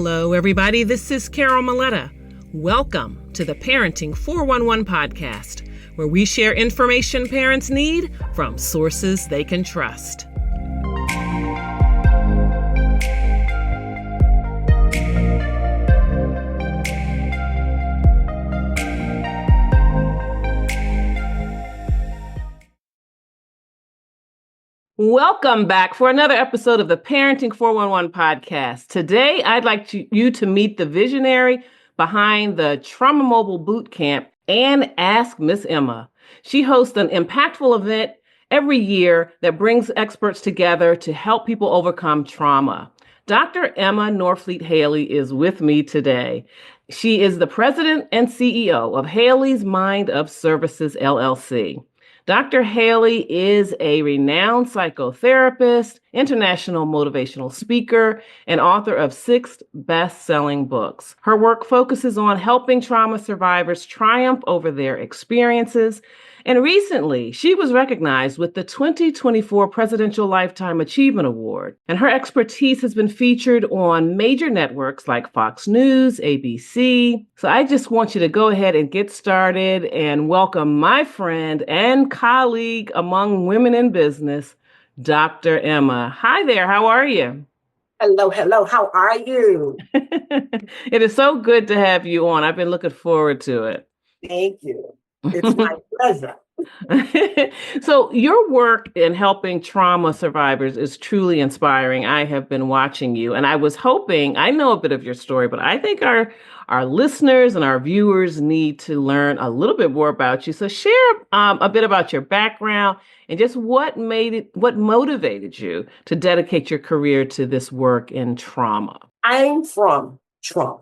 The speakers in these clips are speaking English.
Hello, everybody. This is Carol Maletta. Welcome to the Parenting 411 podcast, where we share information parents need from sources they can trust. Welcome back for another episode of the Parenting 411 podcast. Today, I'd like you to meet the visionary behind the Trauma Mobile Boot Camp and Ask Miss Emma. She hosts an impactful event every year that brings experts together to help people overcome trauma. Dr. Emma Norfleet Haley is with me today. She is the president and CEO of Haley's Mind of Services, LLC. Dr. Haley is a renowned psychotherapist, international motivational speaker, and author of 6 best-selling books. Her work focuses on helping trauma survivors triumph over their experiences. And recently, she was recognized with the 2024 Presidential Lifetime Achievement Award. And her expertise has been featured on major networks like Fox News, ABC. So I just want you to go ahead and get started and welcome my friend and colleague among women in business, Dr. Emma. Hi there. How are you? Hello. How are you? It is so good to have you on. I've been looking forward to it. Thank you. It's my pleasure. So your work in helping trauma survivors is truly inspiring. I have been watching you, and I was hoping, I know a bit of your story, but I think our listeners and our viewers need to learn a little bit more about you. So share a bit about your background and just what motivated you to dedicate your career to this work in trauma. I'm from trauma.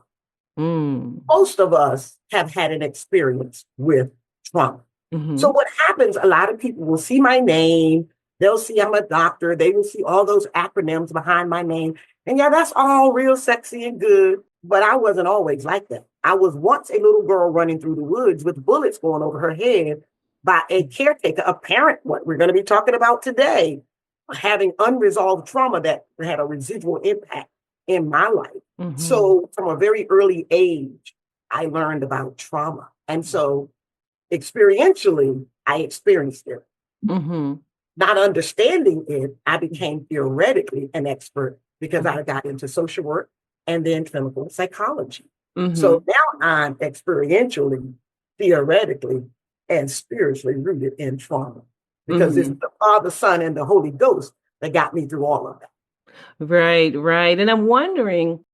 Most of us have had an experience with trauma. Mm-hmm. So what happens, a lot of people will see my name, they'll see I'm a doctor, they will see all those acronyms behind my name. And yeah, that's all real sexy and good, but I wasn't always like that. I was once a little girl running through the woods with bullets going over her head by a caretaker, a parent, what we're going to be talking about today, having unresolved trauma that had a residual impact in my life. Mm-hmm. So from a very early age, I learned about trauma. And so experientially, I experienced it. Mm-hmm. Not understanding it, I became theoretically an expert because I got into social work and then clinical psychology. Mm-hmm. So now I'm experientially, theoretically, and spiritually rooted in trauma because it's the Father, Son, and the Holy Ghost that got me through all of that. Right. And I'm wondering,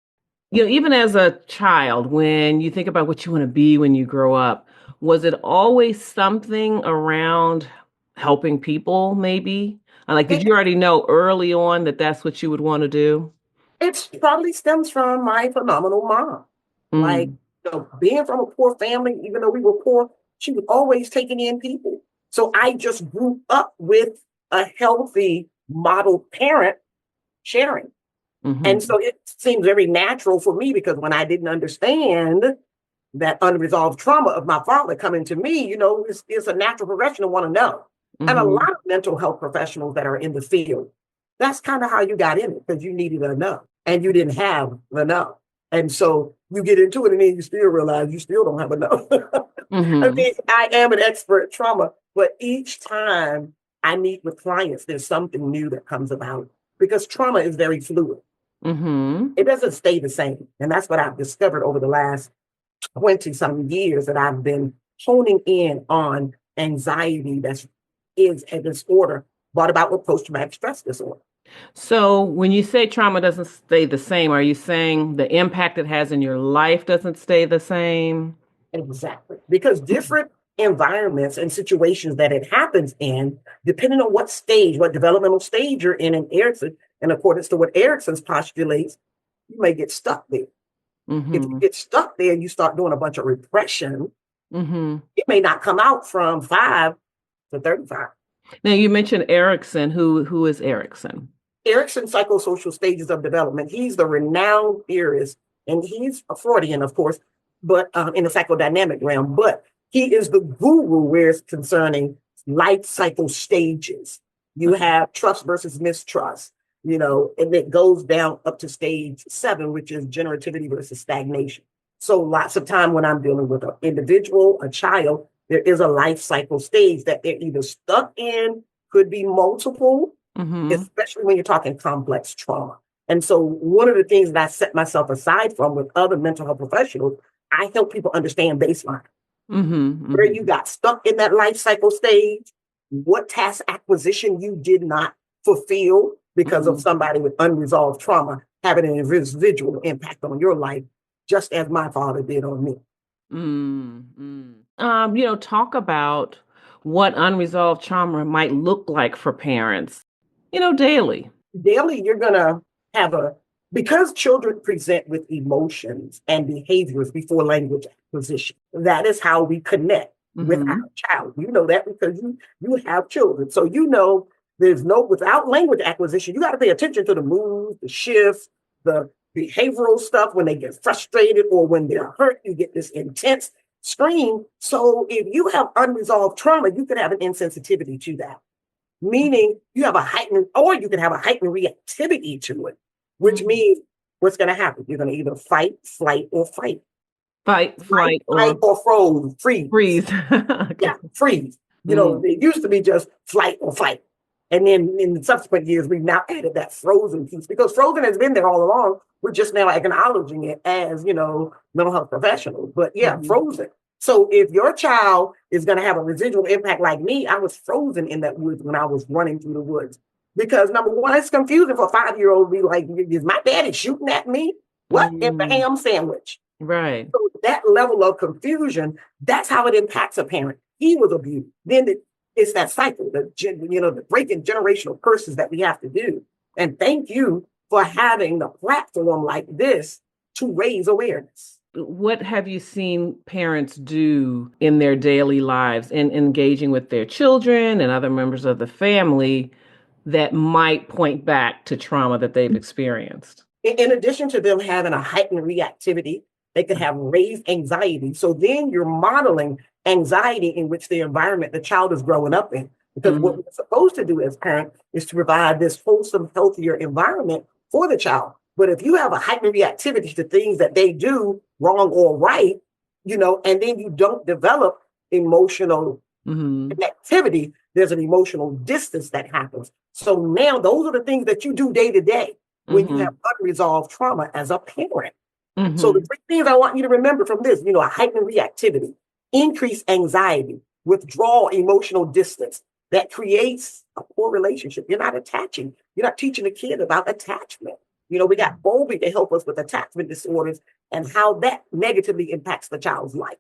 even as a child, when you think about what you want to be when you grow up, was it always something around helping people, maybe? Did you already know early on that that's what you would want to do? It probably stems from my phenomenal mom. Being from a poor family, even though we were poor, she was always taking in people. So I just grew up with a healthy model parent sharing. Mm-hmm. And so it seems very natural for me because when I didn't understand that unresolved trauma of my father coming to me, it's a natural progression to want to know. Mm-hmm. And a lot of mental health professionals that are in the field, that's kind of how you got in it because you needed to know and you didn't have enough. And so you get into it and then you still realize you still don't have enough. Mm-hmm. I mean, I am an expert at trauma, but each time I meet with clients, there's something new that comes about because trauma is very fluid. Mm-hmm. It doesn't stay the same. And that's what I've discovered over the last 20-some years that I've been honing in on anxiety that is a disorder brought about with post-traumatic stress disorder. So when you say trauma doesn't stay the same, are you saying the impact it has in your life doesn't stay the same? Exactly. Because different environments and situations that it happens in, depending on what stage, what developmental stage you're in Erickson, in accordance to what Erickson's postulates, you may get stuck there. Mm-hmm. If you get stuck there and you start doing a bunch of repression, it may not come out from 5 to 35. Now, you mentioned Erickson. Who is Erickson? Erickson's psychosocial stages of development. He's the renowned theorist, and he's a Freudian, of course, but in the psychodynamic realm. But he is the guru where it's concerning life cycle stages. You have trust versus mistrust. and it goes down up to stage 7, which is generativity versus stagnation. So lots of time when I'm dealing with an individual, a child, there is a life cycle stage that they're either stuck in, could be multiple, especially when you're talking complex trauma. And so one of the things that I set myself aside from with other mental health professionals, I help people understand baseline. Where you got stuck in that life cycle stage, what task acquisition you did not fulfill because of somebody with unresolved trauma having an residual impact on your life, just as my father did on me. Talk about what unresolved trauma might look like for parents, daily. Daily, you're going to have because children present with emotions and behaviors before language acquisition. That is how we connect with our child. You know that because you have children. So without language acquisition, you got to pay attention to the moods, the shifts, the behavioral stuff when they get frustrated or when they're hurt, you get this intense scream. So if you have unresolved trauma, you could have an insensitivity to that. Meaning you have you can have a heightened reactivity to it, which means what's going to happen? You're going to either fight, flight, or fight. Fight, flight, or freeze. Freeze. Yeah, freeze. It used to be just flight or fight. And then in the subsequent years, we've now added that frozen piece because frozen has been there all along. We're just now acknowledging it as, mental health professionals. But yeah, frozen. So if your child is going to have a residual impact like me, I was frozen in that woods when I was running through the woods. Because number one, it's confusing for a 5-year-old to be like, is my daddy shooting at me? What? In the ham sandwich. Right. So that level of confusion, that's how it impacts a parent. He was abused. Then it's that cycle, the breaking generational curses that we have to do. And thank you for having the platform like this to raise awareness. What have you seen parents do in their daily lives in engaging with their children and other members of the family that might point back to trauma that they've experienced? In addition to them having a heightened reactivity, they could have raised anxiety. So then you're modeling anxiety in which the environment the child is growing up in. Because what we're supposed to do as parents is to provide this wholesome, healthier environment for the child. But if you have a heightened reactivity to things that they do wrong or right, and then you don't develop emotional connectivity, there's an emotional distance that happens. So now those are the things that you do day to day when you have unresolved trauma as a parent. So the 3 things I want you to remember from this, a heightened reactivity, increased anxiety, withdrawal, emotional distance that creates a poor relationship. You're not attaching. You're not teaching a kid about attachment. We got Bowlby to help us with attachment disorders and how that negatively impacts the child's life.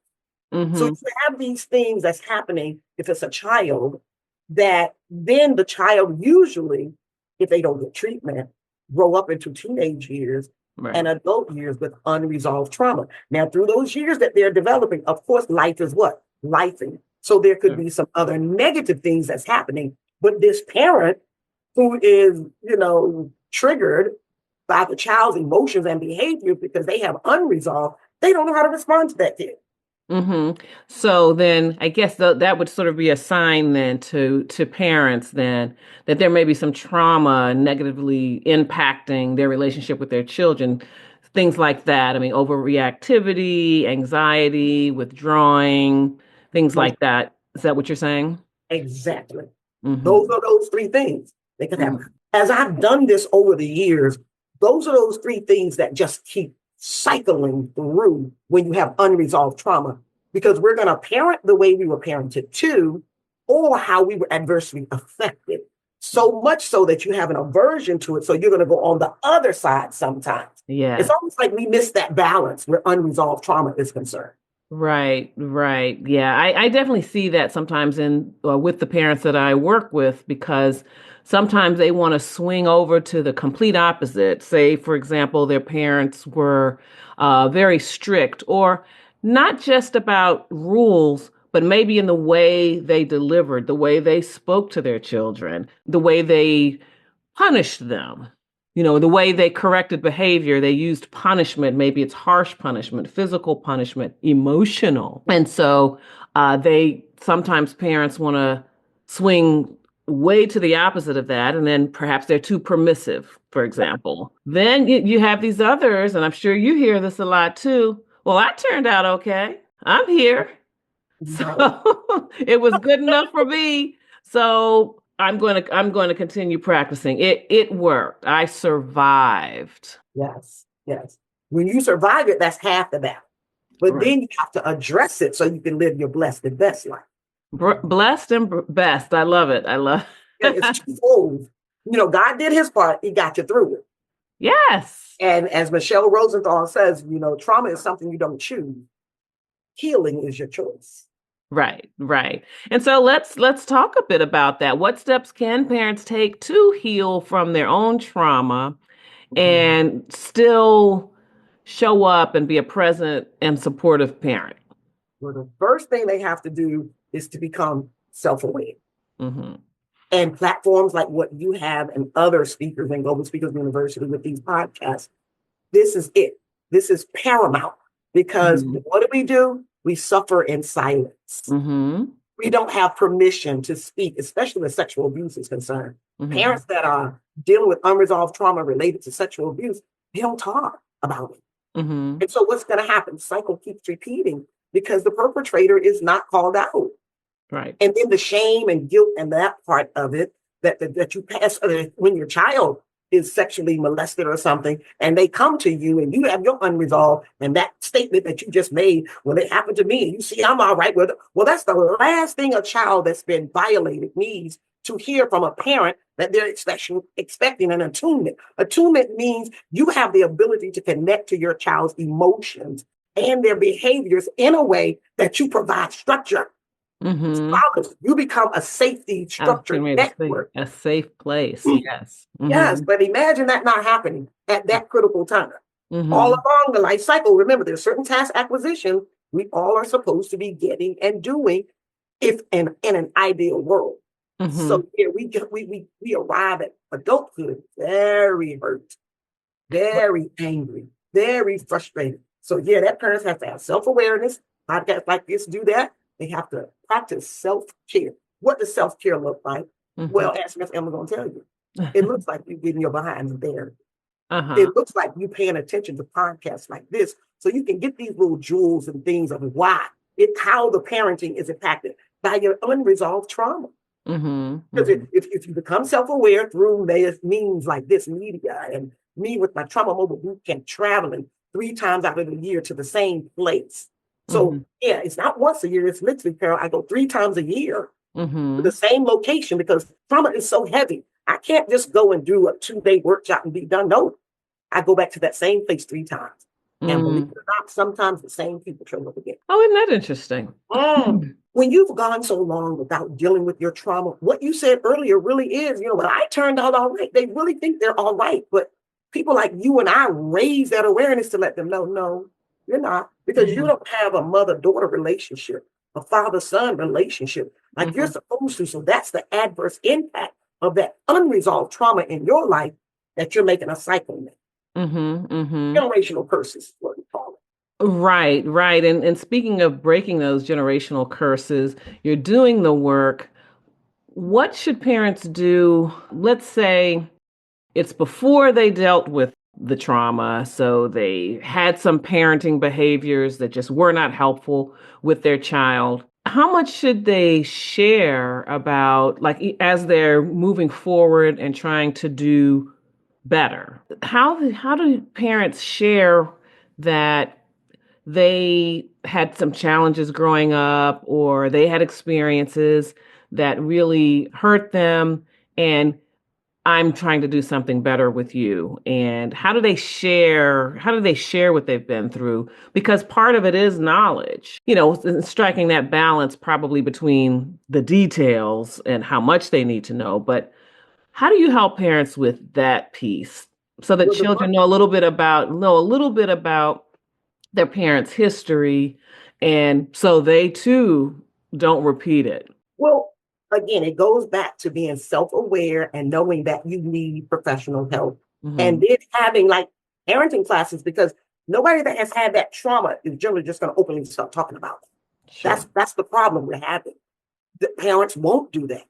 So you have these things that's happening if it's a child that then the child usually, if they don't get treatment, grow up into teenage years and adult years with unresolved trauma. Now, through those years that they're developing, of course, life is what? Lifing. So there could be some other negative things that's happening. But this parent who is, triggered by the child's emotions and behaviors because they have unresolved, they don't know how to respond to that kid. So then I guess that would sort of be a sign then to parents then that there may be some trauma negatively impacting their relationship with their children, things like that. I mean, overreactivity, anxiety, withdrawing, things like that. Is that what you're saying? Exactly. Those are those 3 things they could have. As I've done this over the years, those are those 3 things that just keep cycling through when you have unresolved trauma, because we're going to parent the way we were parented too, or how we were adversely affected. So much so that you have an aversion to it. So you're going to go on the other side sometimes. Yeah. It's almost like we miss that balance where unresolved trauma is concerned. Right. Yeah, I definitely see that sometimes with the parents that I work with, because sometimes they want to swing over to the complete opposite. Say, for example, their parents were very strict, or not just about rules, but maybe in the way they delivered, the way they spoke to their children, the way they punished them. The way they corrected behavior, they used punishment. Maybe it's harsh punishment, physical punishment, emotional. And so sometimes parents want to swing way to the opposite of that, and then perhaps they're too permissive, for example. Then you have these others, and I'm sure you hear this a lot too. Well, I turned out okay. I'm here. No. So it was good enough for me. So I'm going to continue practicing. It worked. I survived. Yes, yes. When you survive it, that's half the battle. But Right. then you have to address it so you can live your blessed and best life. Blessed and best. I love it. I love Yeah, it's twofold. God did his part. He got you through it. Yes. And as Michelle Rosenthal says, trauma is something you don't choose. Healing is your choice. Right, right. And so let's talk a bit about that. What steps can parents take to heal from their own trauma and still show up and be a present and supportive parent? Well, the first thing they have to do is to become self-aware. Mm-hmm. And platforms like what you have and other speakers in Global Speakers University with these podcasts, this is it. This is paramount because what do? We suffer in silence. Mm-hmm. We don't have permission to speak, especially when sexual abuse is concerned. Mm-hmm. Parents that are dealing with unresolved trauma related to sexual abuse, they don't talk about it. Mm-hmm. And so what's going to happen? The cycle keeps repeating because the perpetrator is not called out. Right. And then the shame and guilt and that part of it that you pass when your child is sexually molested or something, and they come to you and you have your unresolved, and that statement that you just made, well, it happened to me. You see, I'm all right with it. Well, that's the last thing a child that's been violated needs to hear from a parent, that they're expecting an attunement. Attunement means you have the ability to connect to your child's emotions and their behaviors in a way that you provide structure. Mm-hmm. You become a safety structured network. A safe place. Yes. Mm-hmm. Yes, but imagine that not happening at that critical time. Mm-hmm. All along the life cycle, remember, there's certain task acquisition we all are supposed to be getting and doing if in an ideal world. Mm-hmm. So here we arrive at adulthood very hurt, very angry, very frustrated. So yeah, that parents have to have self-awareness. Podcasts like this do that. They have to practice self-care. What does self-care look like? Mm-hmm. Well, as Miss Emma's going to tell you, it looks like you getting your behind in therapy. It looks like you paying attention to podcasts like this so you can get these little jewels and things of how the parenting is impacted by your unresolved trauma. Because if you become self-aware through means like this media and me with my trauma mobile boot camp traveling 3 times out of the year to the same place. So yeah, it's not once a year. It's literally, Carol, I go 3 times a year to the same location because trauma is so heavy. I can't just go and do a 2-day workshop and be done. No, I go back to that same place 3 times. And believe it or not, sometimes the same people show up again. Oh, isn't that interesting? When you've gone so long without dealing with your trauma, what you said earlier really is, well, I turned out all right. They really think they're all right. But people like you and I raise that awareness to let them know, no, you're not. Because you don't have a mother-daughter relationship, a father-son relationship like you're supposed to. So that's the adverse impact of that unresolved trauma in your life that you're making a cycle with. Generational curses is what we call it. Right, right. And speaking of breaking those generational curses, you're doing the work. What should parents do? Let's say it's before they dealt with the trauma, so they had some parenting behaviors that just were not helpful with their child. How much should they share about, like, as they're moving forward and trying to do better? How do parents share that they had some challenges growing up or they had experiences that really hurt them, and I'm trying to do something better with you? And how do they share what they've been through? Because part of it is knowledge, striking that balance probably between the details and how much they need to know. But how do you help parents with that piece so that children know a little bit about their parents' history, and so they too don't repeat it? Well, again, it goes back to being self-aware and knowing that you need professional help. And then having like parenting classes, because nobody that has had that trauma is generally just going to openly start talking about it. Sure. That's the problem we're having. The parents won't do that.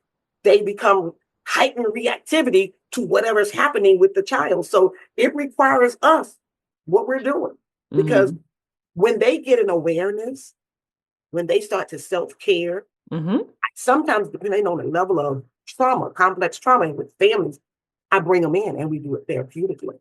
they become heightened reactivity to whatever's happening with the child. So it requires us what we're doing, because when they get an awareness, when they start to self-care, sometimes depending on the level of trauma, complex trauma with families, I bring them in and we do it therapeutically.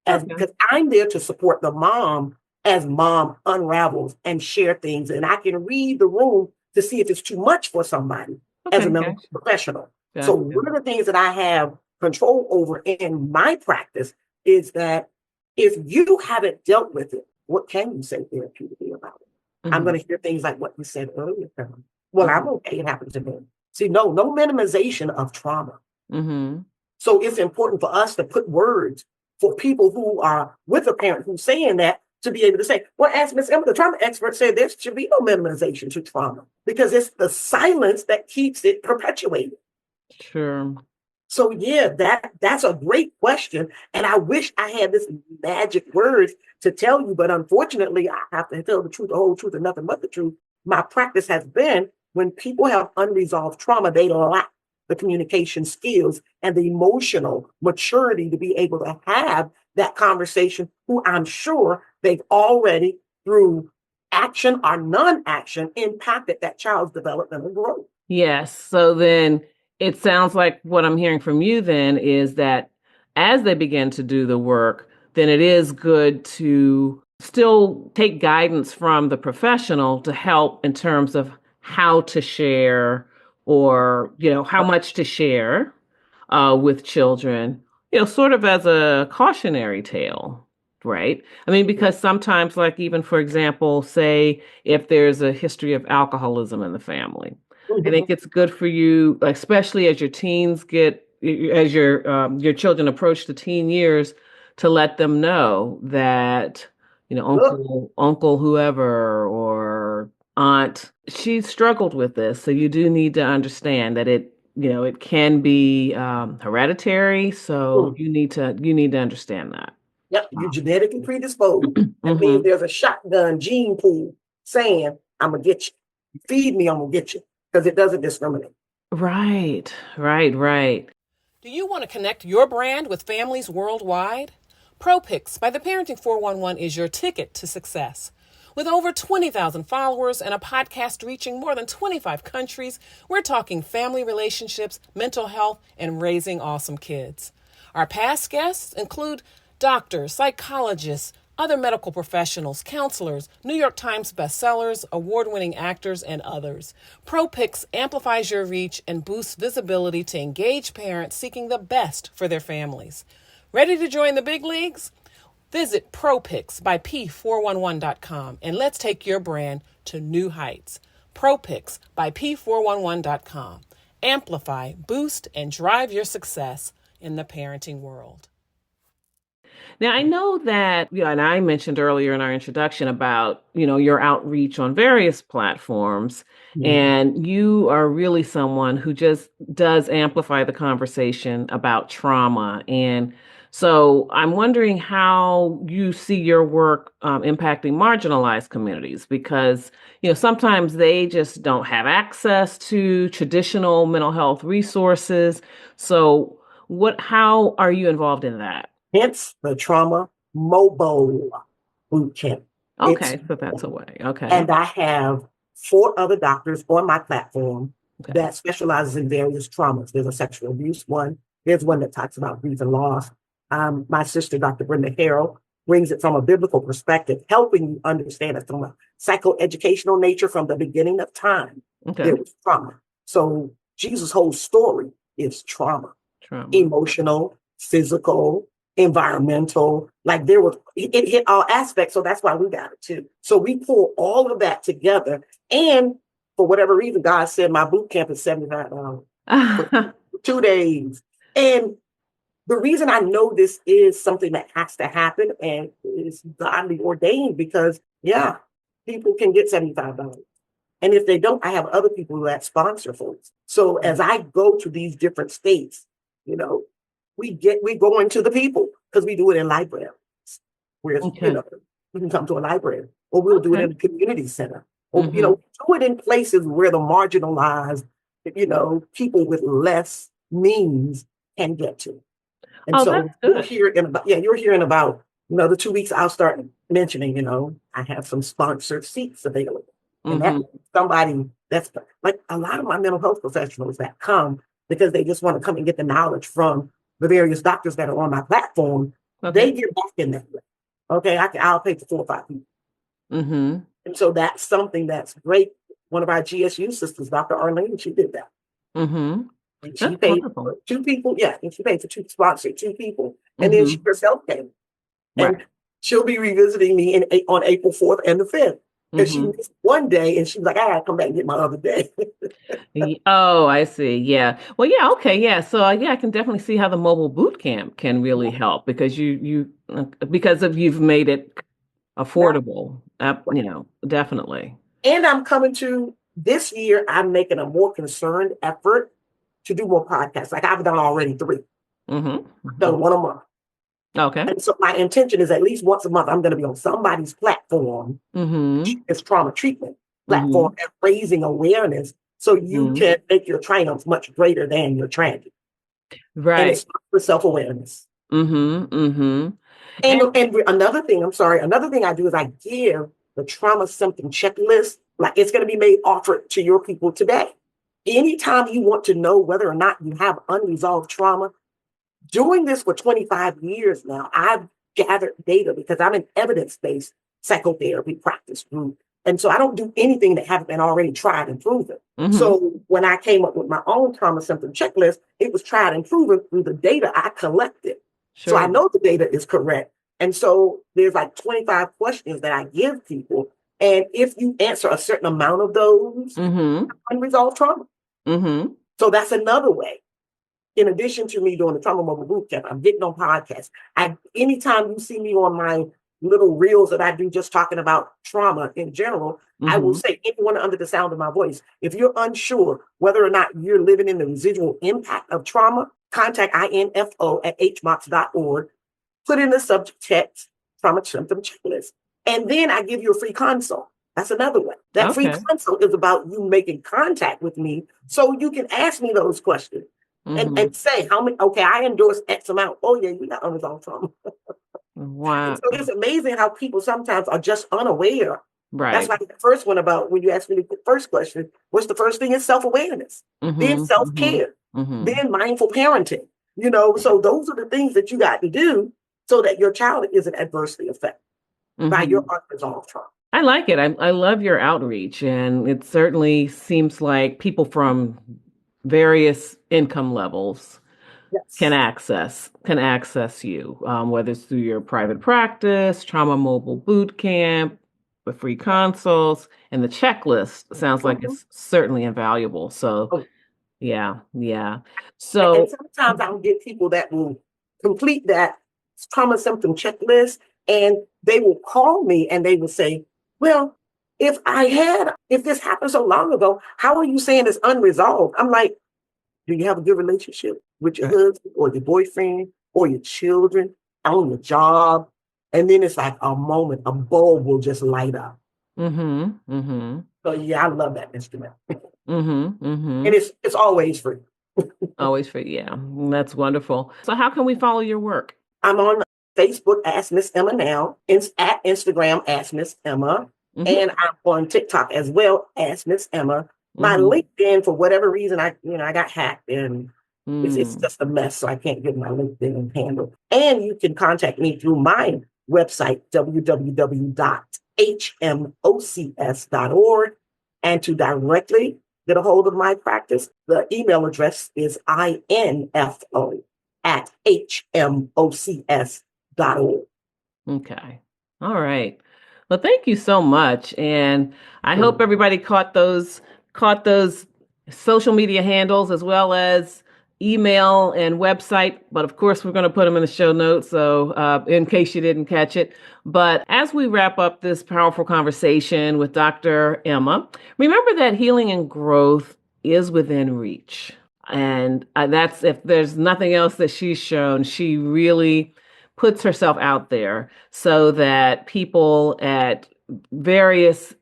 Because I'm there to support the mom as mom unravels and share things. And I can read the room to see if it's too much for somebody as a mental professional. So one of the things that I have control over in my practice is that if you haven't dealt with it, what can you say therapeutically about it? I'm going to hear things like what you said earlier. Well, I'm okay. It happened to me. See, no minimization of trauma. So it's important for us to put words for people who are with a parent who's saying that, to be able to say, well, as Ms. Emma, the trauma expert, said there should be no minimization to trauma, because it's the silence that keeps it perpetuated. Sure. So yeah, that's a great question. And I wish I had this magic words to tell you, but unfortunately, I have to tell the truth, the whole truth, and nothing but the truth. My practice has been, when people have unresolved trauma, they lack the communication skills and the emotional maturity to be able to have that conversation, who I'm sure they've already, through action or non-action, impacted that child's developmental growth. Yes. So then it sounds like what I'm hearing from you then is that as they begin to do the work, then it is good to still take guidance from the professional to help in terms of how to share, or, how much to share with children, sort of as a cautionary tale. Right. I mean, because sometimes, like, even for example, say if there's a history of alcoholism in the family, I think it's good for you, especially as your teens as your children approach the teen years, to let them know that, uncle whoever or aunt, she struggled with this. So you do need to understand that it can be hereditary. So you need to understand that. Yep, you're genetically predisposed. That means there's a shotgun gene pool saying, I'm going to get you. You feed me, I'm going to get you. Because it doesn't discriminate. Right. Do you want to connect your brand with families worldwide? ProPix by the Parenting 411 is your ticket to success. With over 20,000 followers and a podcast reaching more than 25 countries, we're talking family relationships, mental health, and raising awesome kids. Our past guests include doctors, psychologists, other medical professionals, counselors, New York Times bestsellers, award-winning actors, and others. ProPix amplifies your reach and boosts visibility to engage parents seeking the best for their families. Ready to join the big leagues? Visit ProPix by P411.com and let's take your brand to new heights. ProPix by P411.com. Amplify, boost, and drive your success in the parenting world. Now, I know that, and I mentioned earlier in our introduction about, your outreach on various platforms, and you are really someone who just does amplify the conversation about trauma. And so I'm wondering how you see your work impacting marginalized communities, because, sometimes they just don't have access to traditional mental health resources. So how are you involved in that? Hence the trauma mobile boot camp. Okay, so that's a way. Okay. And I have 4 other doctors on my platform that specializes in various traumas. There's a sexual abuse one. There's one that talks about grief and loss. My sister, Dr. Brenda Harrell, brings it from a biblical perspective, helping you understand it from a psychoeducational nature. From the beginning of time, there was trauma. So Jesus' whole story is trauma. Emotional, physical, environmental, like it hit all aspects. So that's why we got it too. So we pull all of that together. And for whatever reason, God said my boot camp is $75 for 2 days. And the reason I know this is something that has to happen and is godly ordained, because people can get $75. And if they don't, I have other people that sponsor folks. So as I go to these different states, we go into the people, because we do it in libraries. Where we can come to a library, or we'll do it in a community center, or do it in places where the marginalized people with less means can get to. And Oh, so that's good. you're hearing about, the 2 weeks I'll start mentioning, I have some sponsored seats available. And that somebody that's like a lot of my mental health professionals that come because they just want to come and get the knowledge from the various doctors that are on my platform, they get back in that way. Okay, I'll pay for 4 or 5 people. And so that's something that's great. One of our GSU sisters, Dr. Arlene, she did that. And she paid for 2 people. Yeah, and she paid for 2 sponsored 2 people. And then she herself came. And she'll be revisiting me on April 4th and the 5th. And she missed one day and she's like, I gotta come back and get my other day. Oh, I see. Yeah. Well, yeah. Okay. Yeah. So, yeah, I can definitely see how the mobile boot camp can really help because you've made it affordable. Definitely. And I'm coming to this year, I'm making a more concerned effort to do more podcasts. Like I've done already 3. Done one a month. Okay. And so my intention is at least once a month, I'm going to be on somebody's platform. It's trauma treatment platform and raising awareness so you can make your triumphs much greater than your tragedy. Right. And it's for self-awareness. And another thing I do is I give the trauma symptom checklist, like it's going to be made offered to your people today. Anytime you want to know whether or not you have unresolved trauma, doing this for 25 years now, I've gathered data because I'm an evidence-based psychotherapy practice group. And so I don't do anything that haven't been already tried and proven. So when I came up with my own trauma symptom checklist, it was tried and proven through the data I collected. Sure. So I know the data is correct. And so there's like 25 questions that I give people. And if you answer a certain amount of those, unresolved trauma. So that's another way. In addition to me doing the Trauma Mobile Boot Camp, I'm getting on podcasts. Anytime you see me on my little reels that I do just talking about trauma in general, I will say anyone under the sound of my voice, if you're unsure whether or not you're living in the residual impact of trauma, contact info@hmots.org, put in the subject text, trauma symptom checklist. And then I give you a free consult. That's another way. That free consult is about you making contact with me so you can ask me those questions. And say how many, I endorse X amount. Oh yeah, you got unresolved trauma. Wow. So it's amazing how people sometimes are just unaware. Right. That's like the first one about when you asked me the first question, what's the first thing is self-awareness, then self-care, then mindful parenting, so those are the things that you got to do so that your child isn't adversely affected by your unresolved trauma. I like it. I love your outreach, and it certainly seems like people from various income levels can access you, whether it's through your private practice, trauma mobile boot camp, the free consults, and the checklist sounds like it's certainly invaluable. So yeah. So and sometimes I'll get people that will complete that trauma symptom checklist and they will call me and they will say, well, if this happened so long ago, how are you saying it's unresolved? I'm like, do you have a good relationship with your husband or your boyfriend or your children on your job? And then it's like a moment, a bulb will just light up. So yeah, I love that instrument. And it's always free. Always free. Yeah, that's wonderful. So how can we follow your work? I'm on Facebook, Ask Miss Emma now. It's at Instagram, Ask Miss Emma. And I'm on TikTok as well, Ask Miss Emma. My LinkedIn, for whatever reason, I got hacked and it's just a mess. So I can't get my LinkedIn handle. And you can contact me through my website, www.hmocs.org. And to directly get a hold of my practice, the email address is info@hmocs.org. Okay. All right. Well, thank you so much. And I hope everybody caught those social media handles as well as email and website. But of course, we're going to put them in the show notes. So in case you didn't catch it. But as we wrap up this powerful conversation with Dr. Emma, remember that healing and growth is within reach. And that's, if there's nothing else that she's shown, she really puts herself out there so that people at various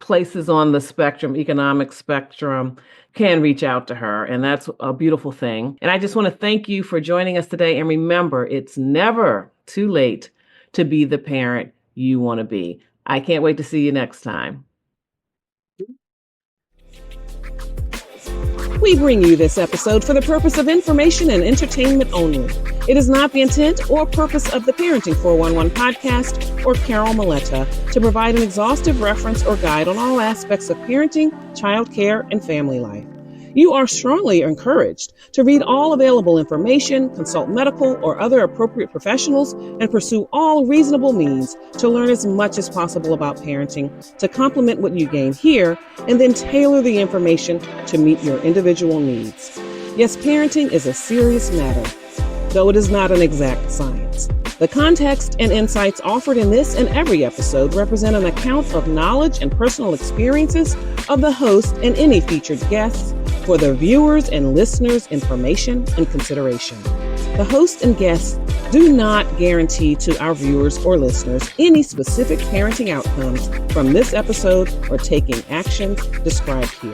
places on the spectrum, economic spectrum, can reach out to her. And that's a beautiful thing. And I just want to thank you for joining us today. And remember, it's never too late to be the parent you want to be. I can't wait to see you next time. We bring you this episode for the purpose of information and entertainment only. It is not the intent or purpose of the Parenting 411 podcast or Carol Maletta to provide an exhaustive reference or guide on all aspects of parenting, childcare, and family life. You are strongly encouraged to read all available information, consult medical or other appropriate professionals, and pursue all reasonable means to learn as much as possible about parenting to complement what you gain here, and then tailor the information to meet your individual needs. Yes, parenting is a serious matter, though it is not an exact science. The context and insights offered in this and every episode represent an account of knowledge and personal experiences of the host and any featured guests for the viewers' and listeners' information and consideration. The host and guests do not guarantee to our viewers or listeners any specific parenting outcomes from this episode or taking actions described here.